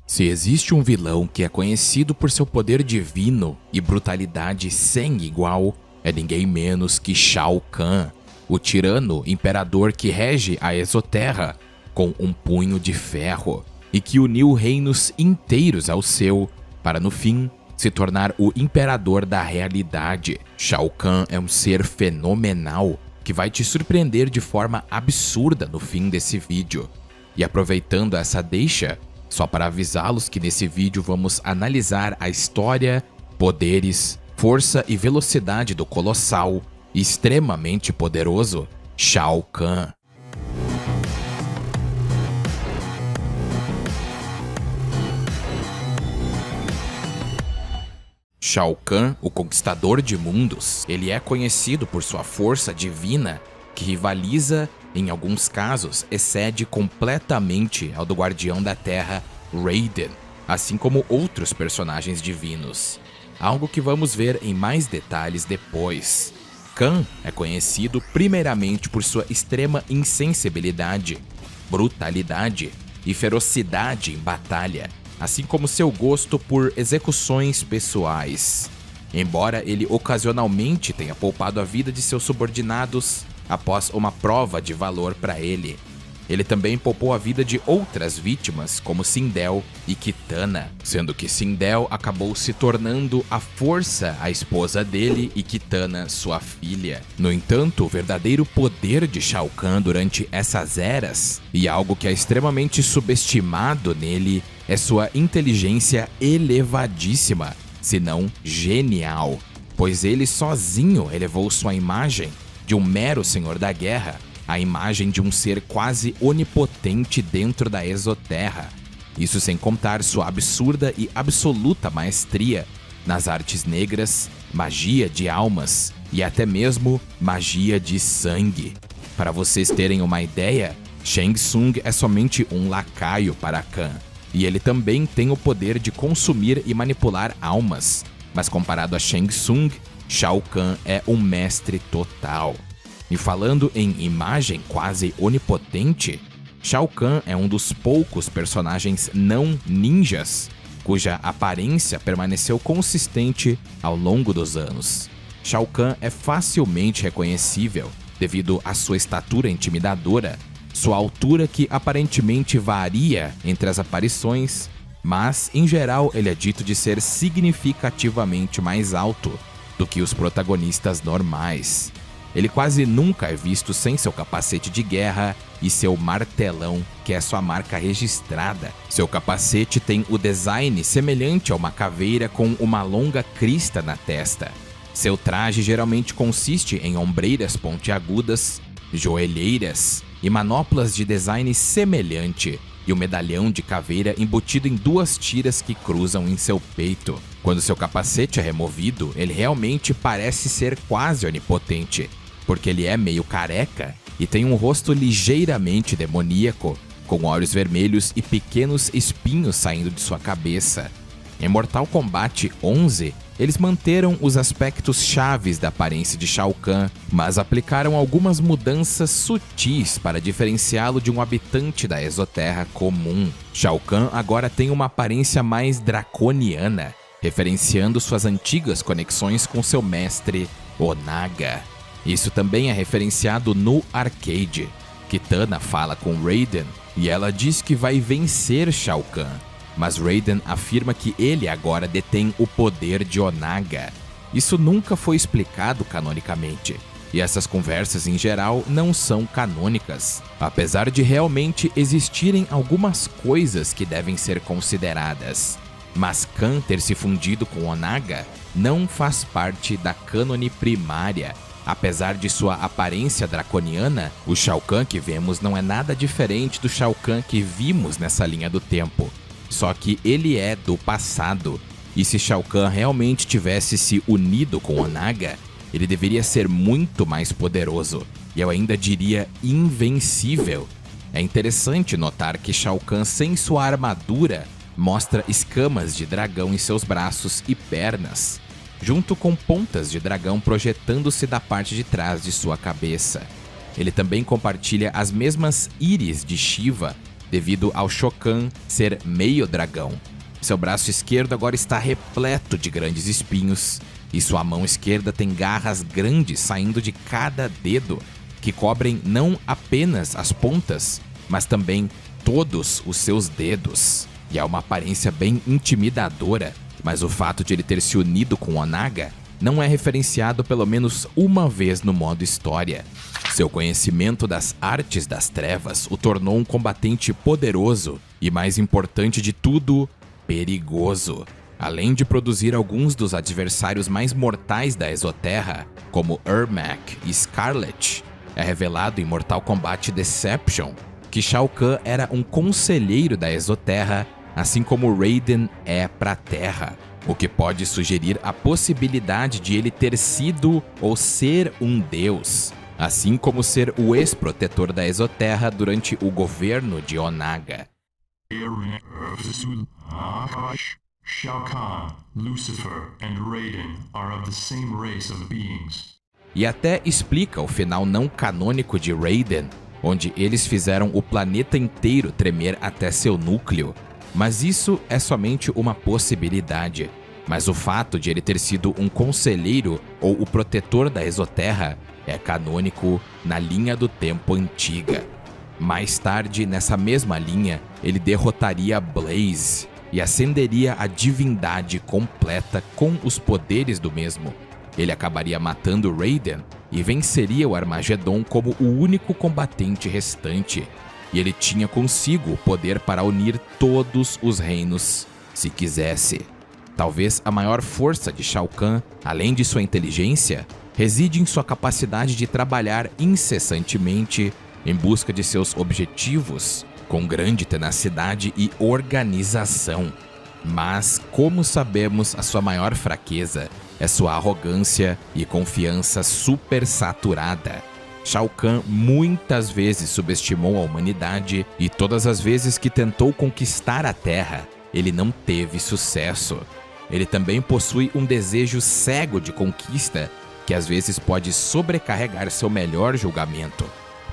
Se existe um vilão que é conhecido por seu poder divino e brutalidade sem igual, é ninguém menos que Shao Kahn, o tirano imperador que rege a Exoterra com um punho de ferro e que uniu reinos inteiros ao seu para, no fim, se tornar o imperador da realidade. Shao Kahn é um ser fenomenal que vai te surpreender de forma absurda no fim desse vídeo. E aproveitando essa deixa, só para avisá-los que nesse vídeo vamos analisar a história, poderes, força e velocidade do colossal e extremamente poderoso Shao Kahn. Shao Kahn, o conquistador de mundos, ele é conhecido por sua força divina, que rivaliza, em alguns casos, excede completamente ao do Guardião da Terra, Raiden, assim como outros personagens divinos. Algo que vamos ver em mais detalhes depois. Kahn é conhecido primeiramente por sua extrema insensibilidade, brutalidade e ferocidade em batalha, assim como seu gosto por execuções pessoais. Embora ele ocasionalmente tenha poupado a vida de seus subordinados após uma prova de valor para ele, ele também poupou a vida de outras vítimas como Sindel e Kitana, sendo que Sindel acabou se tornando a força a esposa dele e Kitana sua filha. No entanto, o verdadeiro poder de Shao Kahn durante essas eras, e algo que é extremamente subestimado nele, é sua inteligência elevadíssima, se não genial, pois ele sozinho elevou sua imagem de um mero senhor da guerra à imagem de um ser quase onipotente dentro da Exoterra. Isso sem contar sua absurda e absoluta maestria nas artes negras, magia de almas e até mesmo magia de sangue. Para vocês terem uma ideia, Shang Tsung é somente um lacaio para Kahn, e ele também tem o poder de consumir e manipular almas, mas comparado a Shang Tsung, Shao Kahn é um mestre total. E falando em imagem quase onipotente, Shao Kahn é um dos poucos personagens não ninjas cuja aparência permaneceu consistente ao longo dos anos. Shao Kahn é facilmente reconhecível devido à sua estatura intimidadora, sua altura que aparentemente varia entre as aparições, mas em geral ele é dito de ser significativamente mais alto do que os protagonistas normais. Ele quase nunca é visto sem seu capacete de guerra e seu martelão, que é sua marca registrada. Seu capacete tem o design semelhante a uma caveira com uma longa crista na testa. Seu traje geralmente consiste em ombreiras pontiagudas, joelheiras e manoplas de design semelhante, e um medalhão de caveira embutido em duas tiras que cruzam em seu peito. Quando seu capacete é removido, ele realmente parece ser quase onipotente, porque ele é meio careca e tem um rosto ligeiramente demoníaco, com olhos vermelhos e pequenos espinhos saindo de sua cabeça. Em Mortal Kombat 11, eles manteram os aspectos chaves da aparência de Shao Kahn, mas aplicaram algumas mudanças sutis para diferenciá-lo de um habitante da Exoterra comum. Shao Kahn agora tem uma aparência mais draconiana, referenciando suas antigas conexões com seu mestre, Onaga. Isso também é referenciado no arcade. Kitana fala com Raiden e ela diz que vai vencer Shao Kahn, mas Raiden afirma que ele agora detém o poder de Onaga. Isso nunca foi explicado canonicamente, e essas conversas em geral não são canônicas, apesar de realmente existirem algumas coisas que devem ser consideradas. Mas Kahn ter se fundido com Onaga não faz parte da cânone primária. Apesar de sua aparência draconiana, o Shao Kahn que vemos não é nada diferente do Shao Kahn que vimos nessa linha do tempo. Só que ele é do passado, e se Shao Kahn realmente tivesse se unido com Onaga, ele deveria ser muito mais poderoso, e eu ainda diria invencível. É interessante notar que Shao Kahn sem sua armadura mostra escamas de dragão em seus braços e pernas, junto com pontas de dragão projetando-se da parte de trás de sua cabeça. Ele também compartilha as mesmas íris de Shiva devido ao Shokan ser meio dragão. Seu braço esquerdo agora está repleto de grandes espinhos, e sua mão esquerda tem garras grandes saindo de cada dedo, que cobrem não apenas as pontas, mas também todos os seus dedos. E é uma aparência bem intimidadora, mas o fato de ele ter se unido com Onaga não é referenciado pelo menos uma vez no modo história. Seu conhecimento das artes das trevas o tornou um combatente poderoso e, mais importante de tudo, perigoso. Além de produzir alguns dos adversários mais mortais da Exoterra, como Ermac e Scarlet, é revelado em Mortal Kombat Deception que Shao Kahn era um conselheiro da Exoterra, assim como Raiden é para a Terra, o que pode sugerir a possibilidade de ele ter sido ou ser um deus, assim como ser o ex-protetor da Exoterra durante o governo de Onaga. Shao Kahn, Lucifer and Raiden are of the same race of beings. E até explica o final não canônico de Raiden, onde eles fizeram o planeta inteiro tremer até seu núcleo. Mas isso é somente uma possibilidade. Mas o fato de ele ter sido um conselheiro ou o protetor da Exoterra é canônico na linha do tempo antiga. Mais tarde, nessa mesma linha, ele derrotaria Blaze e ascenderia a divindade completa com os poderes do mesmo. Ele acabaria matando Raiden e venceria o Armagedon como o único combatente restante. E ele tinha consigo o poder para unir todos os reinos, se quisesse. Talvez a maior força de Shao Kahn, além de sua inteligência, reside em sua capacidade de trabalhar incessantemente em busca de seus objetivos, com grande tenacidade e organização. Mas, como sabemos, a sua maior fraqueza é sua arrogância e confiança supersaturada. Shao Kahn muitas vezes subestimou a humanidade e todas as vezes que tentou conquistar a Terra, ele não teve sucesso. Ele também possui um desejo cego de conquista que às vezes pode sobrecarregar seu melhor julgamento,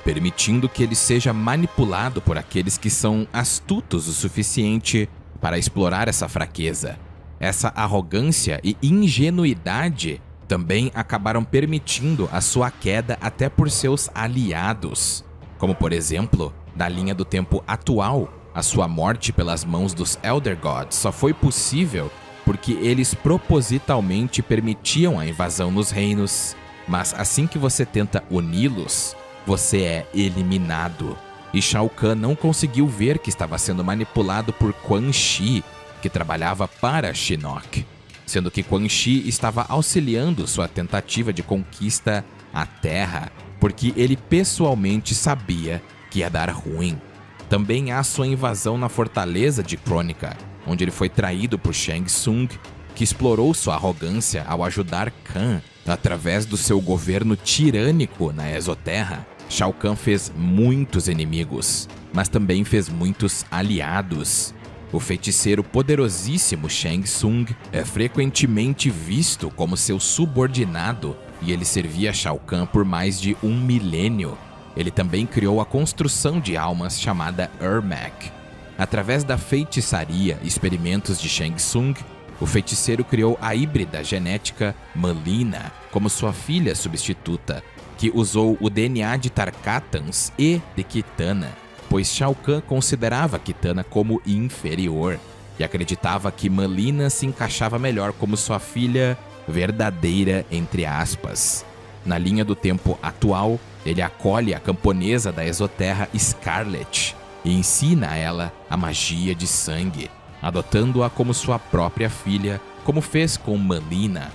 permitindo que ele seja manipulado por aqueles que são astutos o suficiente para explorar essa fraqueza. Essa arrogância e ingenuidade também acabaram permitindo a sua queda até por seus aliados, como por exemplo, na linha do tempo atual, a sua morte pelas mãos dos Elder Gods só foi possível porque eles propositalmente permitiam a invasão nos reinos, mas assim que você tenta uni-los, você é eliminado. E Shao Kahn não conseguiu ver que estava sendo manipulado por Quan Chi, que trabalhava para Shinnok, sendo que Quan Chi estava auxiliando sua tentativa de conquista à Terra, porque ele pessoalmente sabia que ia dar ruim. Também há sua invasão na fortaleza de Kronika, onde ele foi traído por Shang Tsung, que explorou sua arrogância ao ajudar Kahn através do seu governo tirânico na Exoterra. Shao Kahn fez muitos inimigos, mas também fez muitos aliados. O feiticeiro poderosíssimo Shang Tsung é frequentemente visto como seu subordinado e ele servia Shao Kahn por mais de 1 milênio. Ele também criou a construção de almas chamada Ermac. Através da feitiçaria e experimentos de Shang Tsung, o feiticeiro criou a híbrida genética Mileena como sua filha substituta, que usou o DNA de Tarkatans e de Kitana, pois Shao Kahn considerava Kitana como inferior e acreditava que Mileena se encaixava melhor como sua filha verdadeira, entre aspas. Na linha do tempo atual, ele acolhe a camponesa da Exoterra Scarlet e ensina a ela a magia de sangue, adotando-a como sua própria filha, como fez com Mileena.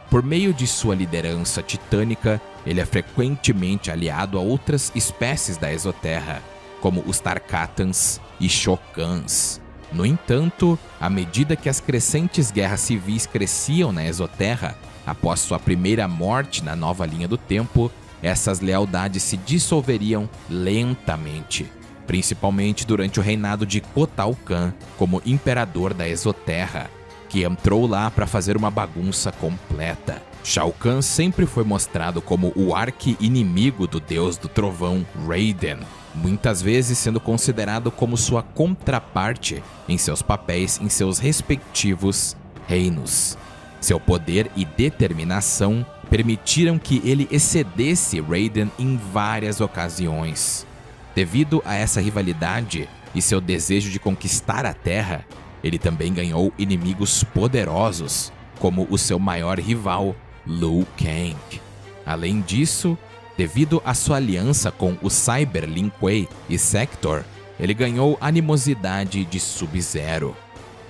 Por meio de sua liderança titânica, ele é frequentemente aliado a outras espécies da Exoterra, como os Tarkatans e Shokans. No entanto, à medida que as crescentes guerras civis cresciam na Exoterra, após sua primeira morte na nova linha do tempo, essas lealdades se dissolveriam lentamente, principalmente durante o reinado de Kotal Kahn como imperador da Exoterra, que entrou lá para fazer uma bagunça completa. Shao Kahn sempre foi mostrado como o arqui-inimigo do deus do trovão Raiden, muitas vezes sendo considerado como sua contraparte em seus papéis em seus respectivos reinos. Seu poder e determinação permitiram que ele excedesse Raiden em várias ocasiões. Devido a essa rivalidade e seu desejo de conquistar a Terra, ele também ganhou inimigos poderosos, como o seu maior rival, Liu Kang. Além disso, devido à sua aliança com o Cyber Lin Kuei e Sector, ele ganhou animosidade de Sub-Zero.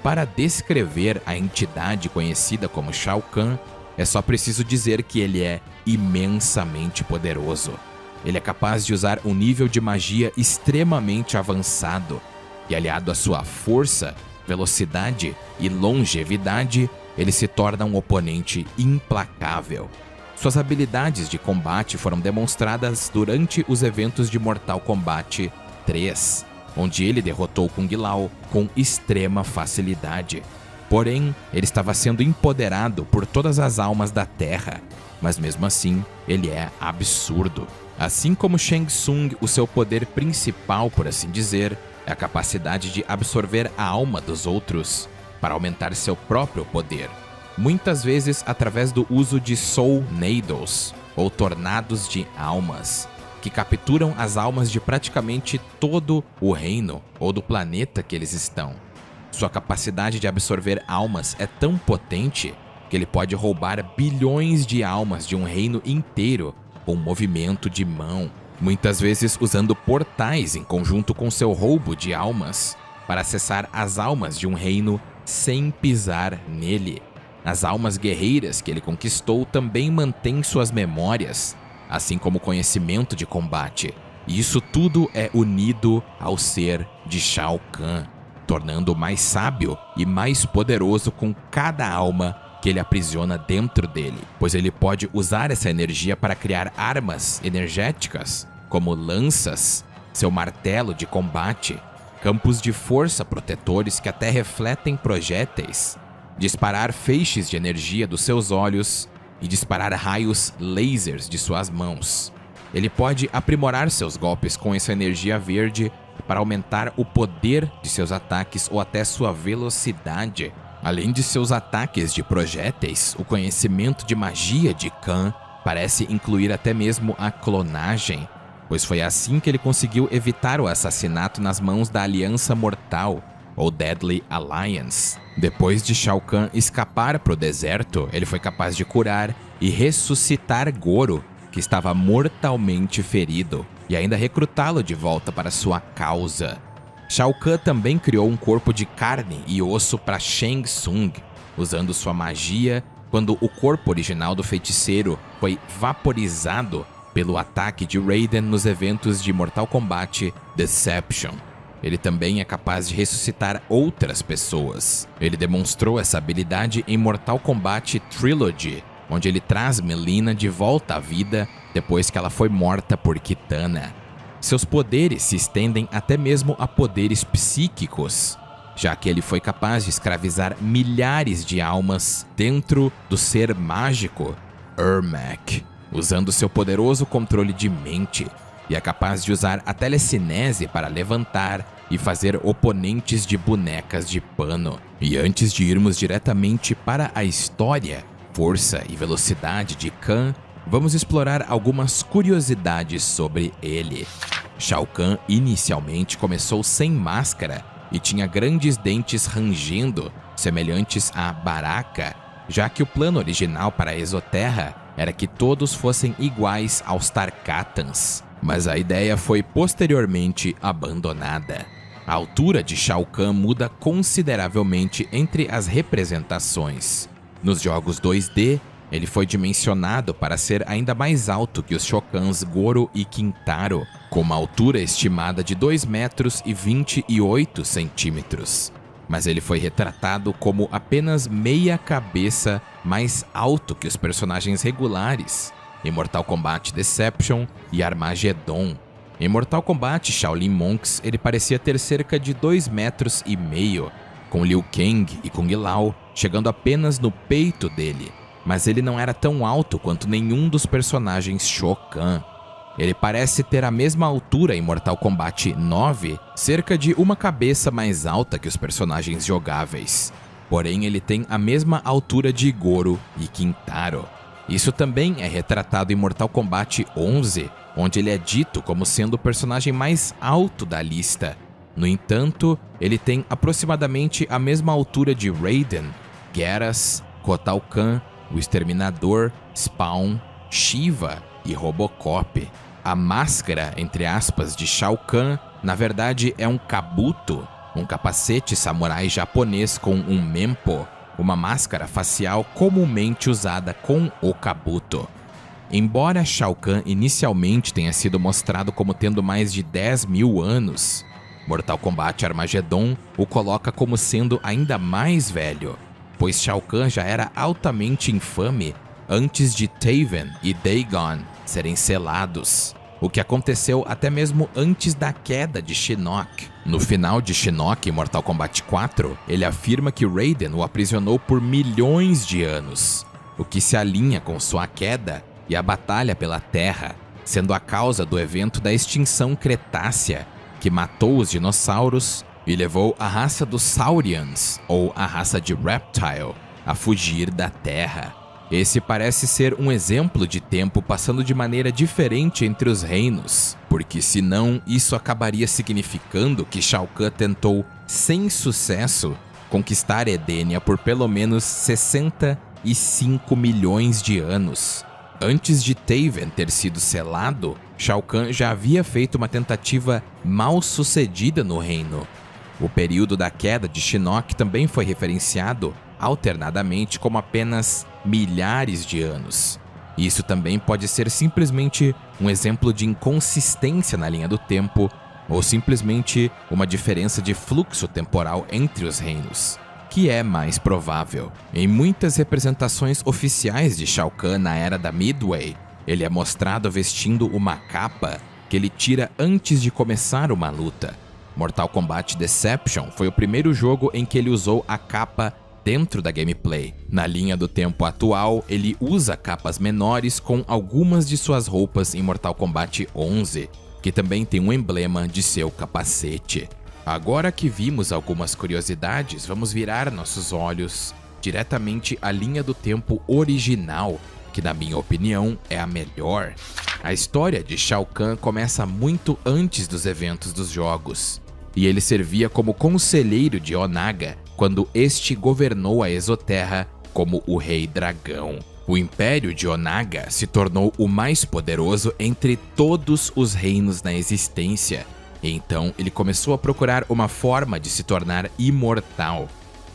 Para descrever a entidade conhecida como Shao Kahn, é só preciso dizer que ele é imensamente poderoso. Ele é capaz de usar um nível de magia extremamente avançado, e aliado à sua força, velocidade e longevidade, ele se torna um oponente implacável. Suas habilidades de combate foram demonstradas durante os eventos de Mortal Kombat 3, onde ele derrotou Kung Lao com extrema facilidade. Porém, ele estava sendo empoderado por todas as almas da Terra, mas mesmo assim, ele é absurdo. Assim como Shang Tsung, o seu poder principal, por assim dizer, é a capacidade de absorver a alma dos outros para aumentar seu próprio poder. Muitas vezes através do uso de Soul Needles, ou tornados de almas, que capturam as almas de praticamente todo o reino ou do planeta que eles estão. Sua capacidade de absorver almas é tão potente que ele pode roubar bilhões de almas de um reino inteiro com um movimento de mão, muitas vezes usando portais em conjunto com seu roubo de almas para acessar as almas de um reino sem pisar nele. As almas guerreiras que ele conquistou também mantêm suas memórias, assim como conhecimento de combate. E isso tudo é unido ao ser de Shao Kahn, tornando-o mais sábio e mais poderoso com cada alma que ele aprisiona dentro dele, pois ele pode usar essa energia para criar armas energéticas, como lanças, seu martelo de combate, campos de força protetores que até refletem projéteis, disparar feixes de energia dos seus olhos e disparar raios lasers de suas mãos. Ele pode aprimorar seus golpes com essa energia verde para aumentar o poder de seus ataques ou até sua velocidade. Além de seus ataques de projéteis, o conhecimento de magia de Kahn parece incluir até mesmo a clonagem, pois foi assim que ele conseguiu evitar o assassinato nas mãos da Aliança Mortal, ou Deadly Alliance. Depois de Shao Kahn escapar para o deserto, ele foi capaz de curar e ressuscitar Goro, que estava mortalmente ferido, e ainda recrutá-lo de volta para sua causa. Shao Kahn também criou um corpo de carne e osso para Shang Tsung, usando sua magia quando o corpo original do feiticeiro foi vaporizado pelo ataque de Raiden nos eventos de Mortal Kombat Deception. Ele também é capaz de ressuscitar outras pessoas. Ele demonstrou essa habilidade em Mortal Kombat Trilogy, onde ele traz Mileena de volta à vida depois que ela foi morta por Kitana. Seus poderes se estendem até mesmo a poderes psíquicos, já que ele foi capaz de escravizar milhares de almas dentro do ser mágico Ermac, usando seu poderoso controle de mente, e é capaz de usar a telecinese para levantar e fazer oponentes de bonecas de pano. E antes de irmos diretamente para a história, força e velocidade de Kahn, vamos explorar algumas curiosidades sobre ele. Shao Kahn inicialmente começou sem máscara e tinha grandes dentes rangendo, semelhantes a Baraka, já que o plano original para a Exoterra era que todos fossem iguais aos Tarkatans, mas a ideia foi posteriormente abandonada. A altura de Shao Kahn muda consideravelmente entre as representações. Nos jogos 2D, ele foi dimensionado para ser ainda mais alto que os Shokans Goro e Kintaro, com uma altura estimada de 2,28 centímetros. Mas ele foi retratado como apenas meia cabeça mais alto que os personagens regulares em Mortal Kombat Deception e Armageddon. Em Mortal Kombat Shaolin Monks, ele parecia ter cerca de 2,5 metros, com Liu Kang e Kung Lao chegando apenas no peito dele, mas ele não era tão alto quanto nenhum dos personagens Shokan. Ele parece ter a mesma altura em Mortal Kombat 9, cerca de uma cabeça mais alta que os personagens jogáveis. Porém, ele tem a mesma altura de Goro e Kintaro. Isso também é retratado em Mortal Kombat 11, onde ele é dito como sendo o personagem mais alto da lista. No entanto, ele tem aproximadamente a mesma altura de Raiden, Geras, Kotal Kahn, o Exterminador, Spawn, Shiva e Robocop. A máscara, entre aspas, de Shao Kahn, na verdade é um kabuto, um capacete samurai japonês com um mempo, uma máscara facial comumente usada com o kabuto. Embora Shao Kahn inicialmente tenha sido mostrado como tendo mais de 10.000 anos, Mortal Kombat Armageddon o coloca como sendo ainda mais velho, pois Shao Kahn já era altamente infame antes de Taven e Dagon serem selados, o que aconteceu até mesmo antes da queda de Shinnok. No final de Shinnok em Mortal Kombat 4, ele afirma que Raiden o aprisionou por milhões de anos, o que se alinha com sua queda e a batalha pela Terra, sendo a causa do evento da extinção Cretácea, que matou os dinossauros e levou a raça dos Saurians, ou a raça de Reptile, a fugir da Terra. Esse parece ser um exemplo de tempo passando de maneira diferente entre os reinos, porque senão isso acabaria significando que Shao Kahn tentou, sem sucesso, conquistar Edenia por pelo menos 65 milhões de anos. Antes de Taven ter sido selado, Shao Kahn já havia feito uma tentativa mal sucedida no reino. O período da queda de Shinnok também foi referenciado alternadamente como apenas milhares de anos. Isso também pode ser simplesmente um exemplo de inconsistência na linha do tempo ou simplesmente uma diferença de fluxo temporal entre os reinos, que é mais provável. Em muitas representações oficiais de Shao Kahn na era da Midway, ele é mostrado vestindo uma capa que ele tira antes de começar uma luta. Mortal Kombat Deception foi o primeiro jogo em que ele usou a capa dentro da gameplay. Na linha do tempo atual, ele usa capas menores com algumas de suas roupas em Mortal Kombat 11, que também tem um emblema de seu capacete. Agora que vimos algumas curiosidades, vamos virar nossos olhos diretamente à linha do tempo original, que na minha opinião é a melhor. A história de Shao Kahn começa muito antes dos eventos dos jogos, e ele servia como conselheiro de Onaga quando este governou a Exoterra como o Rei Dragão. O Império de Onaga se tornou o mais poderoso entre todos os reinos na existência, então ele começou a procurar uma forma de se tornar imortal.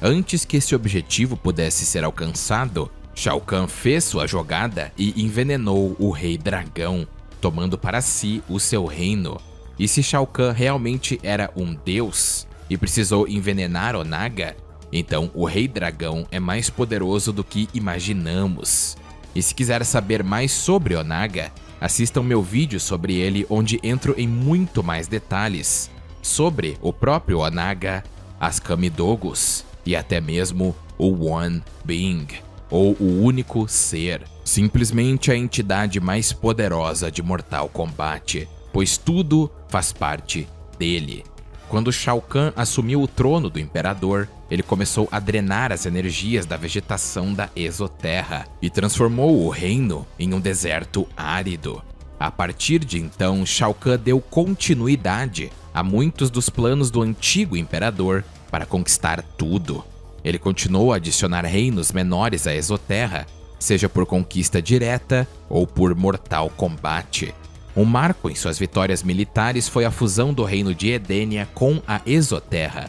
Antes que esse objetivo pudesse ser alcançado, Shao Kahn fez sua jogada e envenenou o Rei Dragão, tomando para si o seu reino. E se Shao Kahn realmente era um deus e precisou envenenar Onaga, então o Rei Dragão é mais poderoso do que imaginamos. E se quiser saber mais sobre Onaga, assistam meu vídeo sobre ele, onde entro em muito mais detalhes sobre o próprio Onaga, as Kamidogos e até mesmo o One Being, ou o único ser, simplesmente a entidade mais poderosa de Mortal Kombat, pois tudo faz parte dele. Quando Shao Kahn assumiu o trono do Imperador, ele começou a drenar as energias da vegetação da Exoterra e transformou o reino em um deserto árido. A partir de então, Shao Kahn deu continuidade a muitos dos planos do antigo Imperador para conquistar tudo. Ele continuou a adicionar reinos menores à Exoterra, seja por conquista direta ou por Mortal Kombat. Um marco em suas vitórias militares foi a fusão do reino de Edenia com a Exoterra.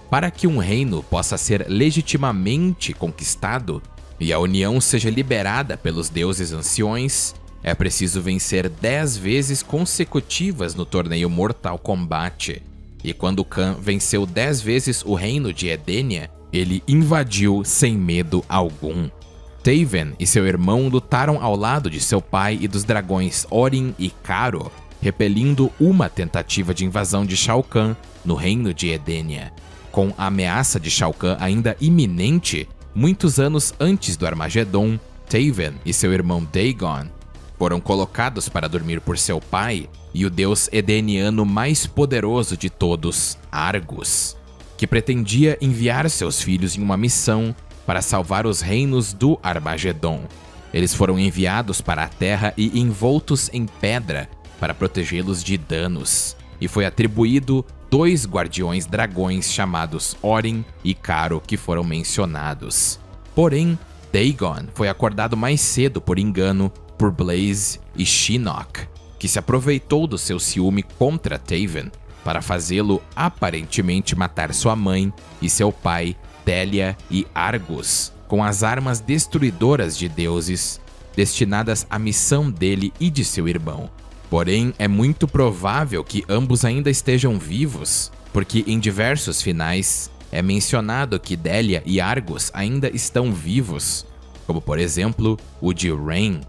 Para que um reino possa ser legitimamente conquistado e a união seja liberada pelos deuses anciões, é preciso vencer 10 vezes consecutivas no torneio Mortal Kombat. E quando Kahn venceu 10 vezes o reino de Edenia, ele invadiu sem medo algum. Taven e seu irmão lutaram ao lado de seu pai e dos dragões Orin e Karo, repelindo uma tentativa de invasão de Shao Kahn no reino de Edenia. Com a ameaça de Shao Kahn ainda iminente, muitos anos antes do Armageddon, Taven e seu irmão Dagon foram colocados para dormir por seu pai e o deus edeniano mais poderoso de todos, Argus, que pretendia enviar seus filhos em uma missão para salvar os reinos do Armagedon. Eles foram enviados para a Terra e envoltos em pedra para protegê-los de danos, e foi atribuído 2 guardiões dragões chamados Orin e Caro que foram mencionados. Porém, Dagon foi acordado mais cedo por engano por Blaze e Shinnok, que se aproveitou do seu ciúme contra Taven para fazê-lo aparentemente matar sua mãe e seu pai, Delia e Argus, com as armas destruidoras de deuses destinadas à missão dele e de seu irmão. Porém, é muito provável que ambos ainda estejam vivos, porque em diversos finais é mencionado que Delia e Argus ainda estão vivos, como por exemplo o de Rain.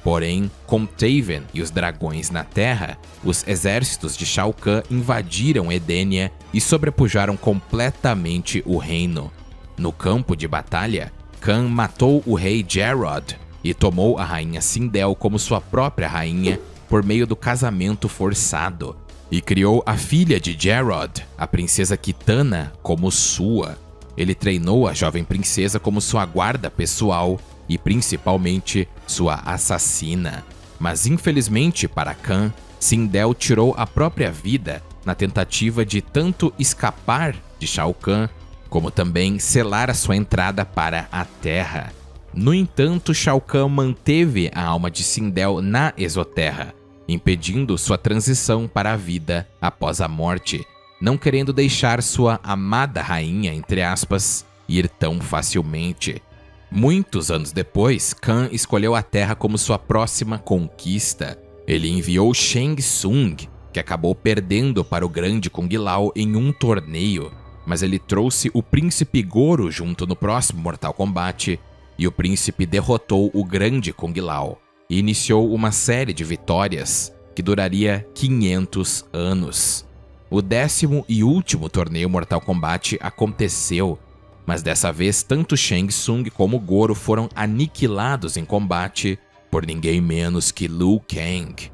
Porém, com Taven e os dragões na Terra, os exércitos de Shao Kahn invadiram Edenia e sobrepujaram completamente o reino. No campo de batalha, Kahn matou o rei Jarod e tomou a rainha Sindel como sua própria rainha por meio do casamento forçado, e criou a filha de Jarod, a princesa Kitana, como sua. Ele treinou a jovem princesa como sua guarda pessoal e principalmente sua assassina. Mas infelizmente para Kahn, Sindel tirou a própria vida na tentativa de tanto escapar de Shao Kahn, como também selar a sua entrada para a Terra. No entanto, Shao Kahn manteve a alma de Sindel na Exoterra, impedindo sua transição para a vida após a morte, não querendo deixar sua amada rainha, entre aspas, ir tão facilmente. Muitos anos depois, Kahn escolheu a Terra como sua próxima conquista. Ele enviou Shang Tsung, que acabou perdendo para o grande Kung Lao em um torneio, mas ele trouxe o Príncipe Goro junto no próximo Mortal Kombat, e o príncipe derrotou o grande Kung Lao e iniciou uma série de vitórias que duraria 500 anos. O 10º e último torneio Mortal Kombat aconteceu, mas dessa vez tanto Shang Tsung como Goro foram aniquilados em combate por ninguém menos que Liu Kang.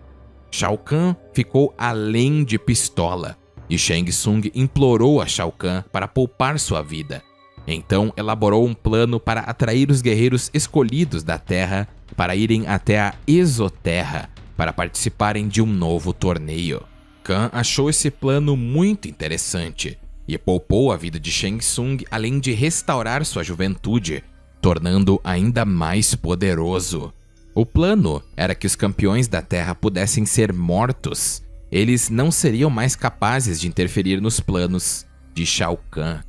Shao Kahn ficou além de pistola, e Shang Tsung implorou a Shao Kahn para poupar sua vida. Então elaborou um plano para atrair os guerreiros escolhidos da Terra para irem até a Exoterra para participarem de um novo torneio. Kahn achou esse plano muito interessante e poupou a vida de Shang Tsung, além de restaurar sua juventude, tornando-o ainda mais poderoso. O plano era que os campeões da Terra pudessem ser mortos. Eles não seriam mais capazes de interferir nos planos de Shao Kahn.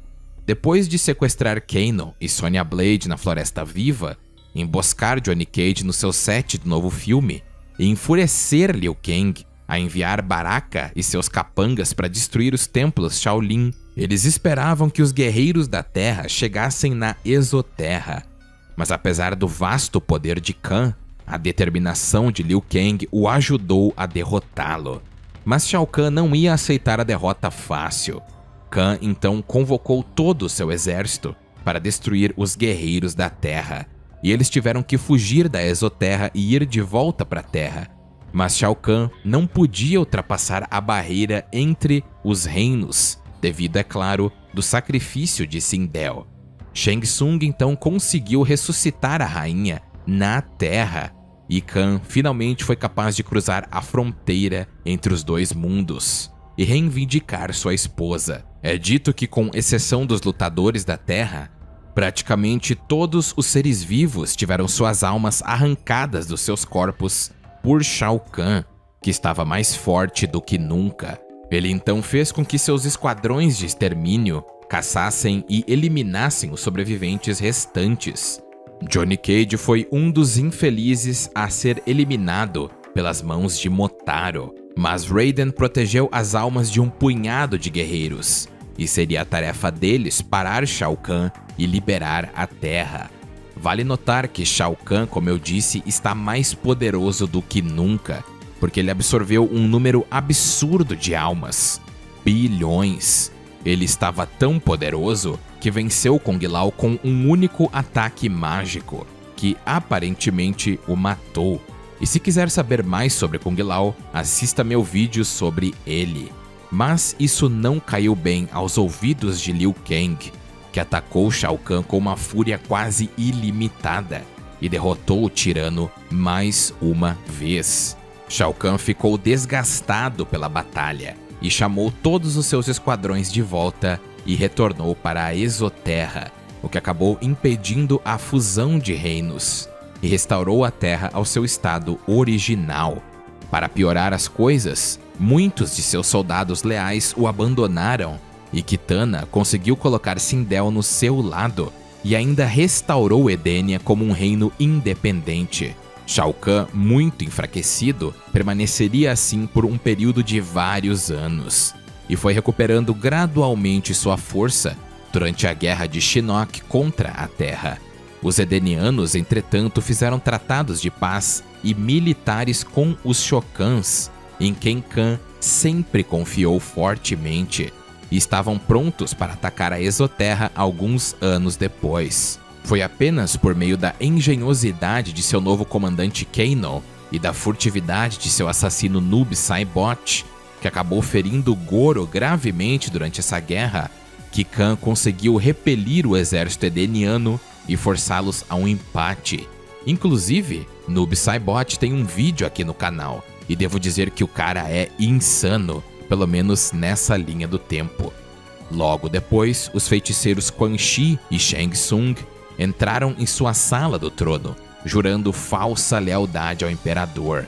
Depois de sequestrar Kano e Sonya Blade na Floresta Viva, emboscar Johnny Cage no seu set do novo filme e enfurecer Liu Kang a enviar Baraka e seus capangas para destruir os templos Shaolin, eles esperavam que os guerreiros da Terra chegassem na Exoterra. Mas apesar do vasto poder de Kahn, a determinação de Liu Kang o ajudou a derrotá-lo. Mas Shao Kahn não ia aceitar a derrota fácil. Kahn então convocou todo o seu exército para destruir os guerreiros da Terra, e eles tiveram que fugir da Exoterra e ir de volta para a Terra. Mas Shao Kahn não podia ultrapassar a barreira entre os reinos, devido, é claro, do sacrifício de Sindel. Shang Tsung então conseguiu ressuscitar a rainha na Terra, e Kahn finalmente foi capaz de cruzar a fronteira entre os dois mundos e reivindicar sua esposa. É dito que, com exceção dos lutadores da Terra, praticamente todos os seres vivos tiveram suas almas arrancadas dos seus corpos por Shao Kahn, que estava mais forte do que nunca. Ele então fez com que seus esquadrões de extermínio caçassem e eliminassem os sobreviventes restantes. Johnny Cage foi um dos infelizes a ser eliminado pelas mãos de Motaro, mas Raiden protegeu as almas de um punhado de guerreiros, e seria a tarefa deles parar Shao Kahn e liberar a Terra. Vale notar que Shao Kahn, como eu disse, está mais poderoso do que nunca, porque ele absorveu um número absurdo de almas, bilhões. Ele estava tão poderoso que venceu Kung Lao com um único ataque mágico, que aparentemente o matou. E se quiser saber mais sobre Kung Lao, assista meu vídeo sobre ele. Mas isso não caiu bem aos ouvidos de Liu Kang, que atacou Shao Kahn com uma fúria quase ilimitada e derrotou o tirano mais uma vez. Shao Kahn ficou desgastado pela batalha e chamou todos os seus esquadrões de volta e retornou para a Exoterra, o que acabou impedindo a fusão de reinos e restaurou a Terra ao seu estado original. Para piorar as coisas, muitos de seus soldados leais o abandonaram e Kitana conseguiu colocar Sindel no seu lado e ainda restaurou Edenia como um reino independente. Shao Kahn, muito enfraquecido, permaneceria assim por um período de vários anos e foi recuperando gradualmente sua força durante a guerra de Shinnok contra a Terra. Os Edenianos, entretanto, fizeram tratados de paz e militares com os Shokans, em quem Kahn sempre confiou fortemente, e estavam prontos para atacar a Exoterra alguns anos depois. Foi apenas por meio da engenhosidade de seu novo comandante Kano e da furtividade de seu assassino Noob Saibot, que acabou ferindo Goro gravemente durante essa guerra, que Kahn conseguiu repelir o exército edeniano e forçá-los a um empate. Inclusive, Noob Saibot tem um vídeo aqui no canal, e devo dizer que o cara é insano, pelo menos nessa linha do tempo. Logo depois, os feiticeiros Quan Chi e Shang Tsung entraram em sua sala do trono, jurando falsa lealdade ao imperador.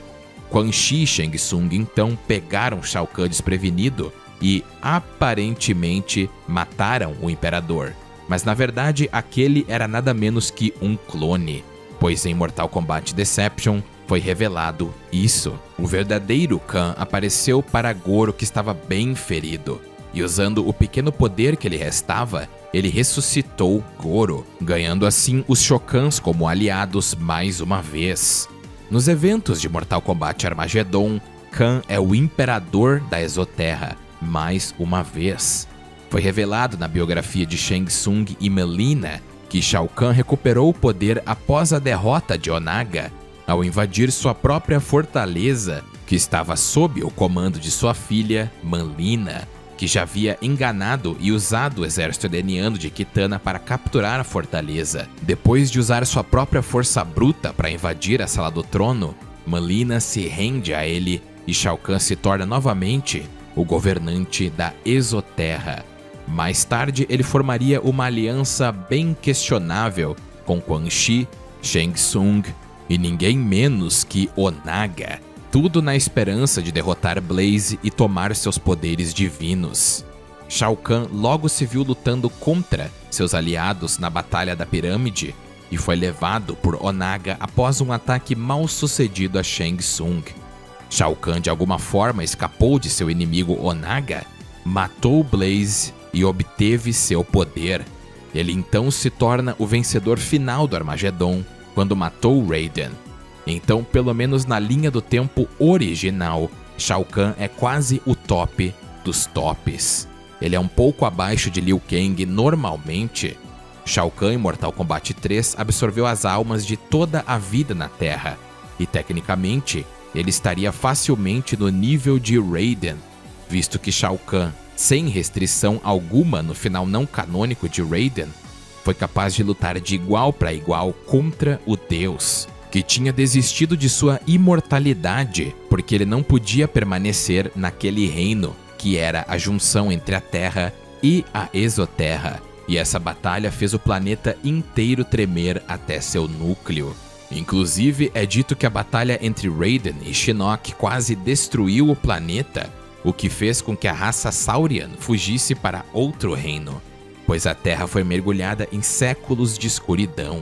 Quan Chi e Shang Tsung então pegaram Shao Kahn desprevenido e, aparentemente, mataram o imperador. Mas na verdade aquele era nada menos que um clone, pois em Mortal Kombat Deception foi revelado isso. O verdadeiro Kahn apareceu para Goro, que estava bem ferido, e usando o pequeno poder que lhe restava, ele ressuscitou Goro, ganhando assim os Shokans como aliados mais uma vez. Nos eventos de Mortal Kombat Armageddon, Kahn é o imperador da Exoterra, mais uma vez. Foi revelado na biografia de Shang Tsung e Mileena que Shao Kahn recuperou o poder após a derrota de Onaga, ao invadir sua própria fortaleza, que estava sob o comando de sua filha, Mileena, que já havia enganado e usado o exército edeniano de Kitana para capturar a fortaleza. Depois de usar sua própria força bruta para invadir a Sala do Trono, Mileena se rende a ele e Shao Kahn se torna novamente o governante da Exoterra. Mais tarde, ele formaria uma aliança bem questionável com Quan Chi, Shang Tsung e ninguém menos que Onaga, tudo na esperança de derrotar Blaze e tomar seus poderes divinos. Shao Kahn logo se viu lutando contra seus aliados na Batalha da Pirâmide e foi levado por Onaga após um ataque mal sucedido a Shang Tsung. Shao Kahn de alguma forma escapou de seu inimigo Onaga, matou Blaze e obteve seu poder. Ele então se torna o vencedor final do Armageddon quando matou Raiden. Então, pelo menos na linha do tempo original, Shao Kahn é quase o top dos tops. Ele é um pouco abaixo de Liu Kang normalmente. Shao Kahn em Mortal Kombat 3 absorveu as almas de toda a vida na Terra, e tecnicamente ele estaria facilmente no nível de Raiden, visto que Shao Kahn, sem restrição alguma no final não canônico de Raiden, foi capaz de lutar de igual para igual contra o Deus, que tinha desistido de sua imortalidade porque ele não podia permanecer naquele reino que era a junção entre a Terra e a Exoterra, e essa batalha fez o planeta inteiro tremer até seu núcleo. Inclusive, é dito que a batalha entre Raiden e Shinnok quase destruiu o planeta, o que fez com que a raça Saurian fugisse para outro reino, pois a Terra foi mergulhada em séculos de escuridão.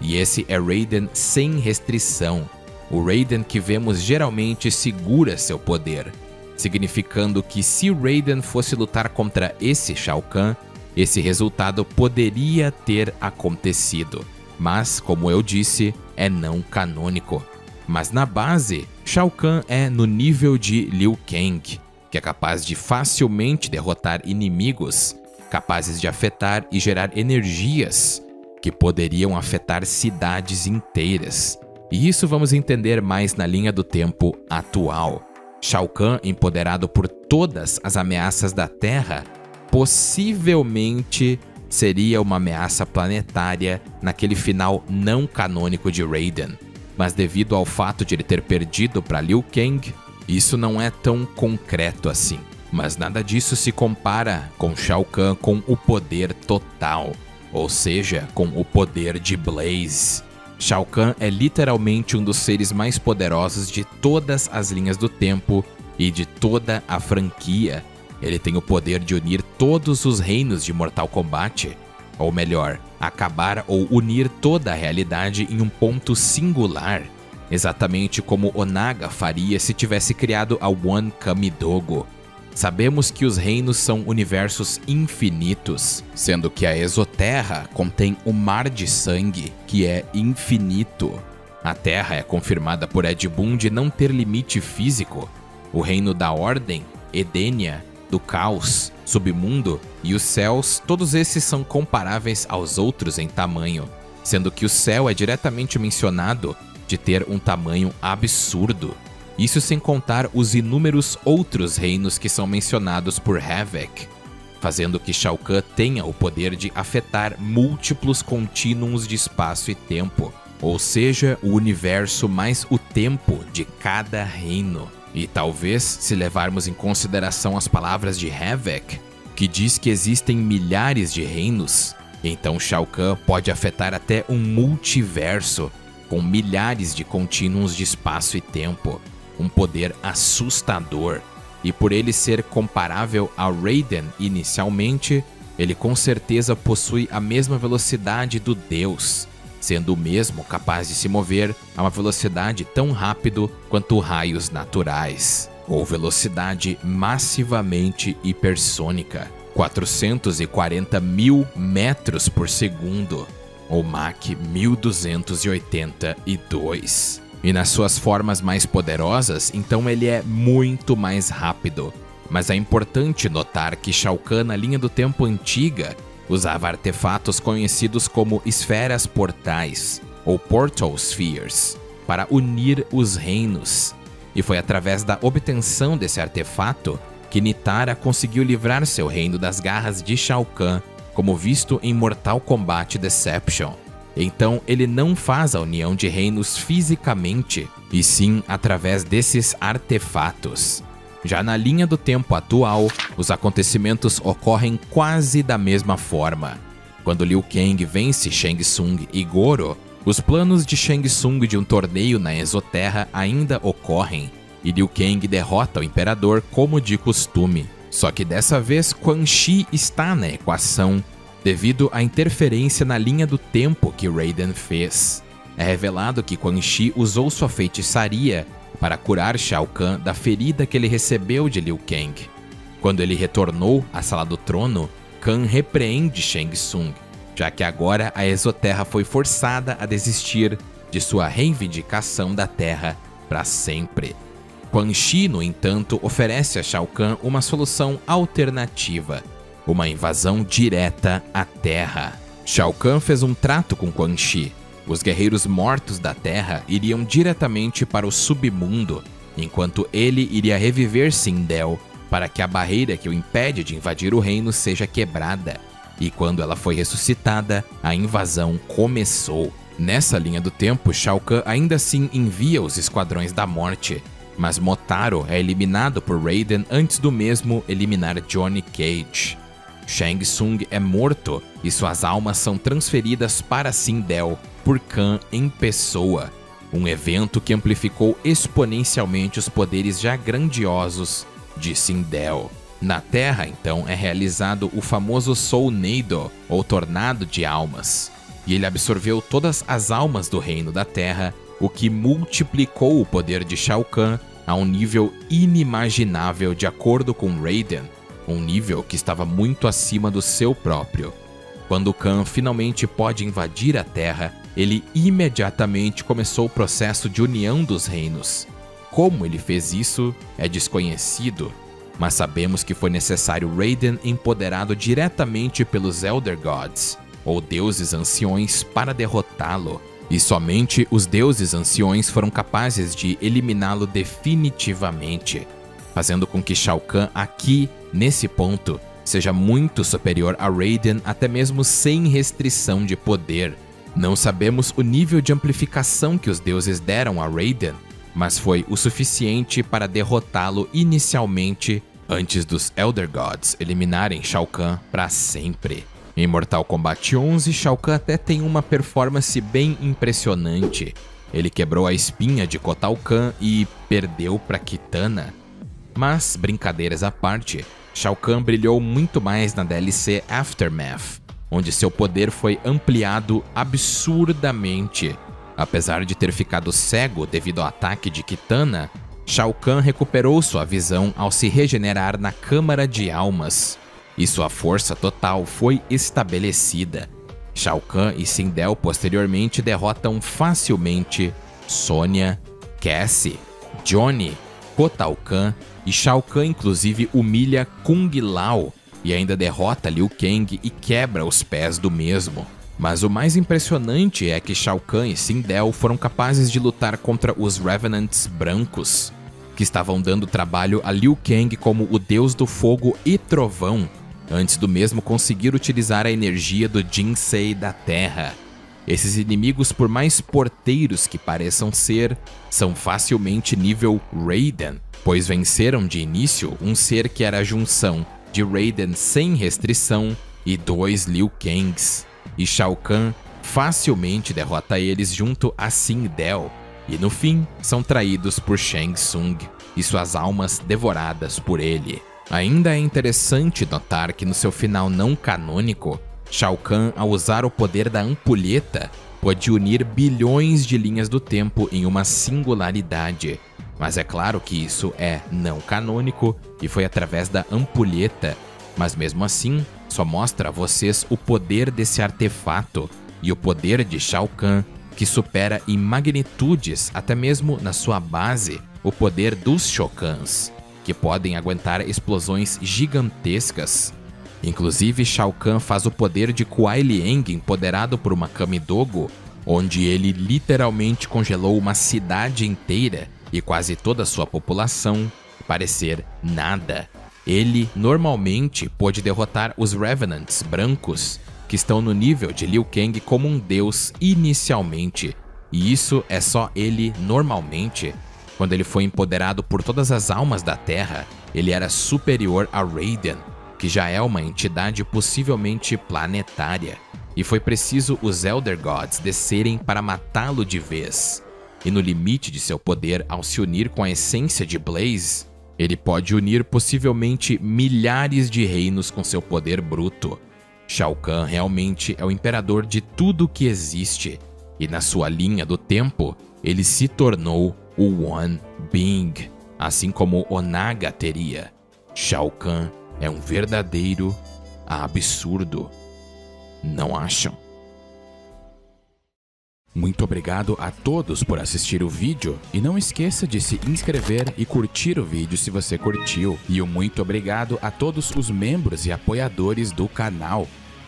E esse é Raiden sem restrição. O Raiden que vemos geralmente segura seu poder, significando que se Raiden fosse lutar contra esse Shao Kahn, esse resultado poderia ter acontecido. Mas, como eu disse, é não canônico. Mas na base, Shao Kahn é no nível de Liu Kang, que é capaz de facilmente derrotar inimigos, capazes de afetar e gerar energias que poderiam afetar cidades inteiras. E isso vamos entender mais na linha do tempo atual. Shao Kahn, empoderado por todas as ameaças da Terra, possivelmente seria uma ameaça planetária naquele final não canônico de Raiden. Mas devido ao fato de ele ter perdido para Liu Kang, isso não é tão concreto assim. Mas nada disso se compara com Shao Kahn com o poder total, ou seja, com o poder de Blaze. Shao Kahn é literalmente um dos seres mais poderosos de todas as linhas do tempo e de toda a franquia. Ele tem o poder de unir todos os reinos de Mortal Kombat, ou melhor, acabar ou unir toda a realidade em um ponto singular, exatamente como Onaga faria se tivesse criado a One Kamidogo. Sabemos que os reinos são universos infinitos, sendo que a Exoterra contém o Mar de Sangue, que é infinito. A Terra é confirmada por Ed Boon de não ter limite físico. O reino da Ordem, Edenia, do Caos, Submundo e os céus, todos esses são comparáveis aos outros em tamanho, sendo que o céu é diretamente mencionado de ter um tamanho absurdo. Isso sem contar os inúmeros outros reinos que são mencionados por Havik, fazendo que Shao Kahn tenha o poder de afetar múltiplos contínuos de espaço e tempo, ou seja, o universo mais o tempo de cada reino. E talvez, se levarmos em consideração as palavras de Havik, que diz que existem milhares de reinos, então Shao Kahn pode afetar até um multiverso, com milhares de contínuos de espaço e tempo. Um poder assustador, e por ele ser comparável a Raiden inicialmente, ele com certeza possui a mesma velocidade do Deus, sendo o mesmo capaz de se mover a uma velocidade tão rápido quanto raios naturais, ou velocidade massivamente hipersônica, 440 mil metros por segundo, ou Mach 1282. E nas suas formas mais poderosas, então ele é muito mais rápido. Mas é importante notar que Shao Kahn, na linha do tempo antiga, usava artefatos conhecidos como esferas portais, ou Portal Spheres, para unir os reinos. E foi através da obtenção desse artefato que Nitara conseguiu livrar seu reino das garras de Shao Kahn, como visto em Mortal Kombat Deception. Então ele não faz a união de reinos fisicamente, e sim através desses artefatos. Já na linha do tempo atual, os acontecimentos ocorrem quase da mesma forma. Quando Liu Kang vence Shang Tsung e Goro, os planos de Shang Tsung de um torneio na Exoterra ainda ocorrem, e Liu Kang derrota o Imperador como de costume. Só que dessa vez Quan Chi está na equação, devido à interferência na linha do tempo que Raiden fez. É revelado que Quan Chi usou sua feitiçaria para curar Shao Kahn da ferida que ele recebeu de Liu Kang. Quando ele retornou à Sala do Trono, Kahn repreende Shang Tsung, já que agora a Exoterra foi forçada a desistir de sua reivindicação da Terra para sempre. Quan Chi, no entanto, oferece a Shao Kahn uma solução alternativa: uma invasão direta à Terra. Shao Kahn fez um trato com Quan Chi. Os guerreiros mortos da Terra iriam diretamente para o submundo, enquanto ele iria reviver Sindel para que a barreira que o impede de invadir o reino seja quebrada. E quando ela foi ressuscitada, a invasão começou. Nessa linha do tempo, Shao Kahn ainda assim envia os Esquadrões da Morte, mas Motaro é eliminado por Raiden antes do mesmo eliminar Johnny Cage. Shang Tsung é morto e suas almas são transferidas para Sindel por Kahn em pessoa, um evento que amplificou exponencialmente os poderes já grandiosos de Sindel. Na Terra, então, é realizado o famoso Soulnado, ou Tornado de Almas, e ele absorveu todas as almas do Reino da Terra, o que multiplicou o poder de Shao Kahn a um nível inimaginável de acordo com Raiden, um nível que estava muito acima do seu próprio. Quando Kahn finalmente pode invadir a Terra, ele imediatamente começou o processo de união dos reinos. Como ele fez isso é desconhecido, mas sabemos que foi necessário Raiden empoderado diretamente pelos Elder Gods, ou deuses anciões, para derrotá-lo. E somente os deuses anciões foram capazes de eliminá-lo definitivamente, fazendo com que Shao Kahn aqui, nesse ponto, seja muito superior a Raiden até mesmo sem restrição de poder. Não sabemos o nível de amplificação que os deuses deram a Raiden, mas foi o suficiente para derrotá-lo inicialmente antes dos Elder Gods eliminarem Shao Kahn para sempre. Em Mortal Kombat 11, Shao Kahn até tem uma performance bem impressionante. Ele quebrou a espinha de Kotal Kahn e perdeu para Kitana. Mas, brincadeiras à parte, Shao Kahn brilhou muito mais na DLC Aftermath, onde seu poder foi ampliado absurdamente. Apesar de ter ficado cego devido ao ataque de Kitana, Shao Kahn recuperou sua visão ao se regenerar na Câmara de Almas, e sua força total foi estabelecida. Shao Kahn e Sindel posteriormente derrotam facilmente Sonya, Cassie, Johnny, Kotal Kahn, e Shao Kahn inclusive humilha Kung Lao e ainda derrota Liu Kang e quebra os pés do mesmo. Mas o mais impressionante é que Shao Kahn e Sindel foram capazes de lutar contra os Revenants brancos, que estavam dando trabalho a Liu Kang como o deus do fogo e trovão, antes do mesmo conseguir utilizar a energia do Jinsei da Terra. Esses inimigos, por mais porteiros que pareçam ser, são facilmente nível Raiden, pois venceram de início um ser que era a junção de Raiden sem restrição e 2 Liu Kangs, e Shao Kahn facilmente derrota eles junto a Sindel, e no fim são traídos por Shang Tsung e suas almas devoradas por ele. Ainda é interessante notar que no seu final não canônico, Shao Kahn, ao usar o poder da ampulheta, pode unir bilhões de linhas do tempo em uma singularidade. Mas é claro que isso é não canônico e foi através da ampulheta, mas mesmo assim só mostra a vocês o poder desse artefato e o poder de Shao Kahn, que supera em magnitudes, até mesmo na sua base, o poder dos Shokans, que podem aguentar explosões gigantescas. Inclusive, Shao Kahn faz o poder de Kuai Liang empoderado por uma Kamidogo, onde ele literalmente congelou uma cidade inteira e quase toda a sua população parecer nada. Ele normalmente pôde derrotar os Revenants brancos, que estão no nível de Liu Kang como um deus inicialmente, e isso é só ele normalmente. Quando ele foi empoderado por todas as almas da Terra, ele era superior a Raiden, que já é uma entidade possivelmente planetária, e foi preciso os Elder Gods descerem para matá-lo de vez. E no limite de seu poder, ao se unir com a essência de Blaze, ele pode unir possivelmente milhares de reinos com seu poder bruto. Shao Kahn realmente é o imperador de tudo que existe, e na sua linha do tempo, ele se tornou o One Being, assim como Onaga teria. Shao Kahn é um verdadeiro absurdo. Não acham? Muito obrigado a todos por assistir o vídeo e não esqueça de se inscrever e curtir o vídeo se você curtiu. E um muito obrigado a todos os membros e apoiadores do canal.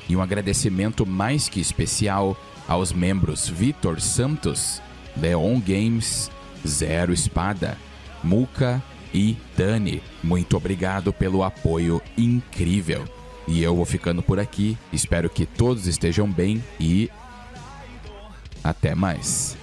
E um agradecimento mais que especial aos membros Vitor Santos, Leon Games, Zero Espada, Muka e Dani. Muito obrigado pelo apoio incrível. E eu vou ficando por aqui, espero que todos estejam bem e até mais.